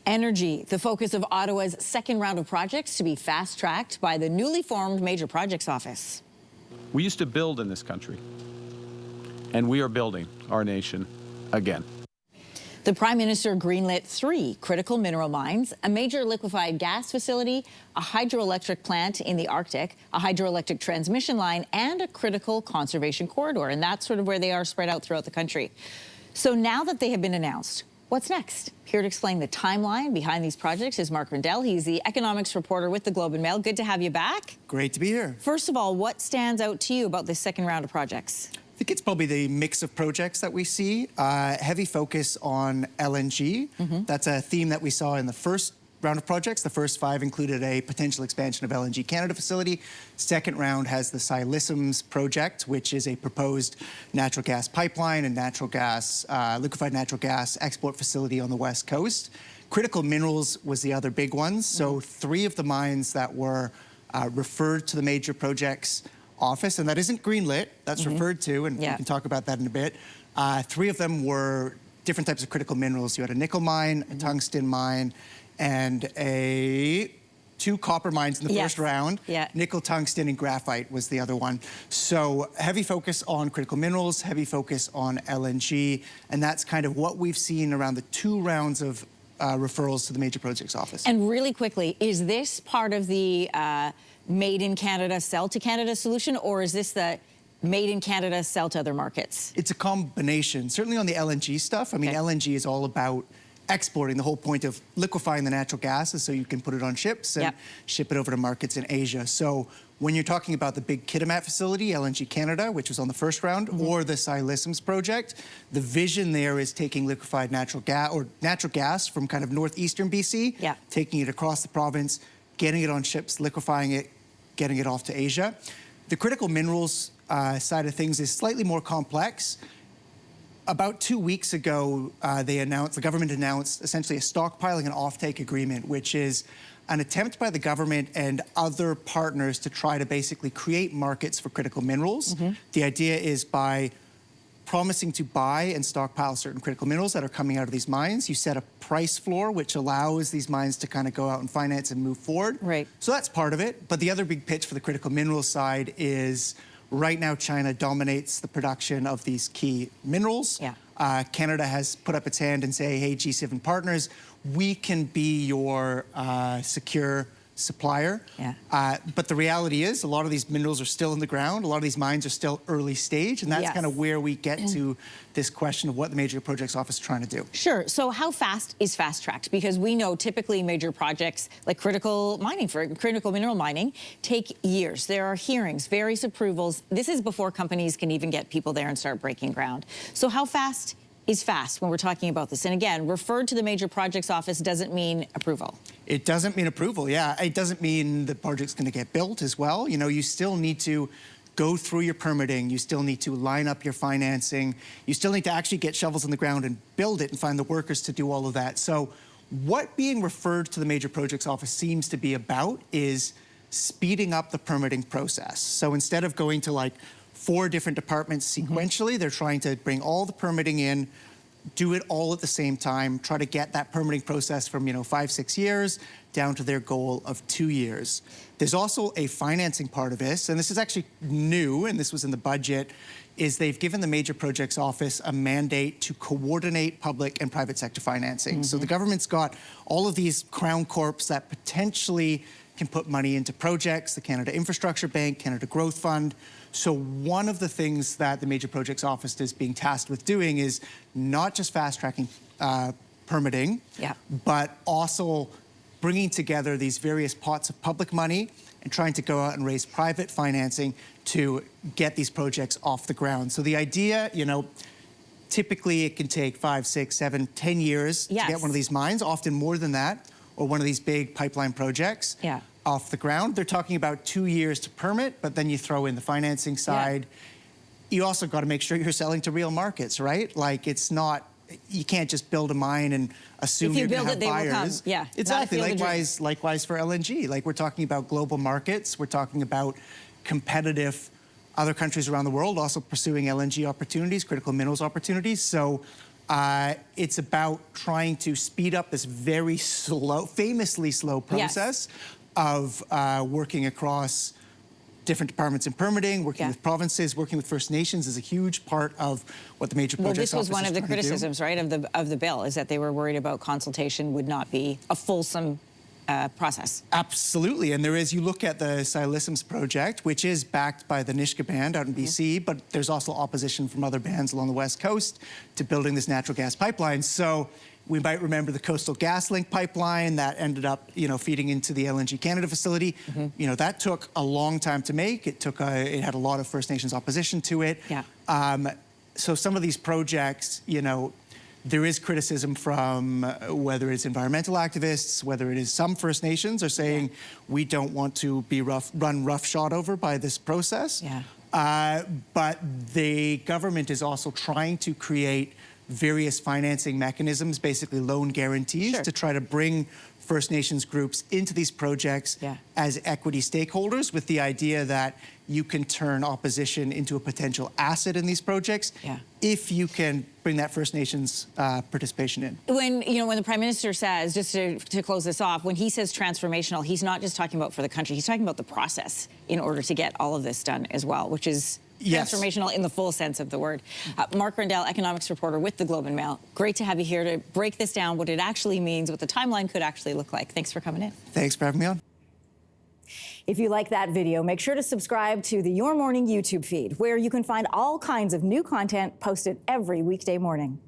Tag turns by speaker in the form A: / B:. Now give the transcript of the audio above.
A: Energy, the focus of Ottawa's second round of projects to be fast-tracked by the newly formed Major Projects Office.
B: We used to build in this country, and we are building our nation again.
A: The Prime Minister greenlit 3 critical mineral mines, a major liquefied gas facility, a hydroelectric plant in the Arctic, a hydroelectric transmission line, and a critical conservation corridor. And that's sort of where they are spread out throughout the country. So now that they have been announced, what's next? Here to explain the timeline behind these projects is Mark Rendell. He's the economics reporter with the Globe and Mail. Good to have you back.
C: Great to be here.
A: First of all, what stands out to you about this second round of projects?
C: I think it's probably the mix of projects that we see. Heavy focus on LNG. That's a theme that we saw in the first round of projects. The first 5 included a potential expansion of LNG Canada facility. Second round has the Siliciums project, which is a proposed natural gas pipeline and liquefied natural gas export facility on the West Coast. Critical minerals was the other big one. So 3 of the mines that were referred to the Major Projects Office, and that isn't greenlit, that's referred to, and we can talk about that in a bit. 3 of them were different types of critical minerals. You had a nickel mine, a tungsten mine, and 2 copper mines in the first round. Nickel, tungsten, and graphite was the other one. So heavy focus on critical minerals, heavy focus on LNG, and that's kind of what we've seen around the 2 rounds of referrals to the Major Projects Office.
A: And really quickly, is this part of the Made in Canada, Sell to Canada solution, or is this the Made in Canada, Sell to other markets?
C: It's a combination. Certainly on the LNG stuff. I mean, LNG is all about exporting. The whole point of liquefying the natural gas is so you can put it on ships and ship it over to markets in Asia. So when you're talking about the big Kitimat facility, LNG Canada, which was on the first round, or the Siliciums project, the vision there is taking liquefied natural gas from kind of northeastern BC, taking it across the province, getting it on ships, liquefying it, getting it off to Asia. The critical minerals side of things is slightly more complex. About 2 weeks ago, the government announced essentially a stockpiling and offtake agreement, which is an attempt by the government and other partners to try to basically create markets for critical minerals. The idea is by promising to buy and stockpile certain critical minerals that are coming out of these mines, you set a price floor which allows these mines to kind of go out and finance and move forward. So that's part of it. But the other big pitch for the critical minerals side is right now China dominates the production of these key minerals. Canada has put up its hand and say, hey, G7 partners, we can be your secure supplier. But the reality is a lot of these minerals are still in the ground. A lot of these mines are still early stage. And that's kind of where we get to this question of what the Major Projects Office is trying to do.
A: Sure. So how fast is fast-tracked? Because we know typically major projects like critical mineral mining take years. There are hearings, various approvals. This is before companies can even get people there and start breaking ground. So how fast is fast when we're talking about this? And again, referred to the Major Projects Office doesn't mean approval.
C: It doesn't mean approval, It doesn't mean the project's going to get built as well. You know, you still need to go through your permitting. You still need to line up your financing. You still need to actually get shovels in the ground and build it and find the workers to do all of that. So what being referred to the Major Projects Office seems to be about is speeding up the permitting process. So instead of going to like 4 different departments sequentially, they're trying to bring all the permitting in, do it all at the same time, try to get that permitting process from, 5-6 years down to their goal of 2 years. There's also a financing part of this, and this is actually new, and this was in the budget, is they've given the Major Projects Office a mandate to coordinate public and private sector financing. So the government's got all of these crown corps that potentially can put money into projects, the Canada Infrastructure Bank, Canada Growth Fund. So one of the things that the Major Projects Office is being tasked with doing is not just fast-tracking permitting, but also bringing together these various pots of public money and trying to go out and raise private financing to get these projects off the ground. So the idea, typically it can take 5, 6, 7, 10 years to get one of these mines, often more than that, or one of these big pipeline projects off the ground. They're talking about 2 years to permit, but then you throw in the financing side. You also got to make sure you're selling to real markets, right? Like it's not, you can't just build a mine and assume you're going to have buyers. Exactly. Likewise for LNG. Like we're talking about global markets. We're talking about competitive other countries around the world also pursuing LNG opportunities, critical minerals opportunities. So It's about trying to speed up this very slow, famously slow process of working across different departments in permitting, working with provinces, working with First Nations is a huge part of what the major projects
A: this was one
C: office
A: of the
C: is trying to do.
A: criticisms, right, of the bill, is that they were worried about consultation would not be a fulsome process.
C: Absolutely, and there is, you look at the Silissums project, which is backed by the Nishka Band out in BC, but there's also opposition from other bands along the West Coast to building this natural gas pipeline. So we might remember the Coastal GasLink pipeline that ended up, feeding into the LNG Canada facility. That took a long time to make. It had a lot of First Nations opposition to it. So some of these projects, there is criticism from whether it's environmental activists, whether it is some First Nations are saying we don't want to be run roughshod over by this process. But the government is also trying to create various financing mechanisms, basically loan guarantees, to try to bring First Nations groups into these projects as equity stakeholders, with the idea that you can turn opposition into a potential asset in these projects if you can bring that First Nations participation in.
A: When the Prime Minister says, just to close this off, when he says transformational, he's not just talking about for the country, he's talking about the process in order to get all of this done as well, which is transformational in the full sense of the word. Mark Rendell, economics reporter with the Globe and Mail. Great to have you here to break this down, what it actually means, what the timeline could actually look like. Thanks for coming in.
C: Thanks for having me on.
D: If you like that video, make sure to subscribe to the Your Morning YouTube feed, where you can find all kinds of new content posted every weekday morning.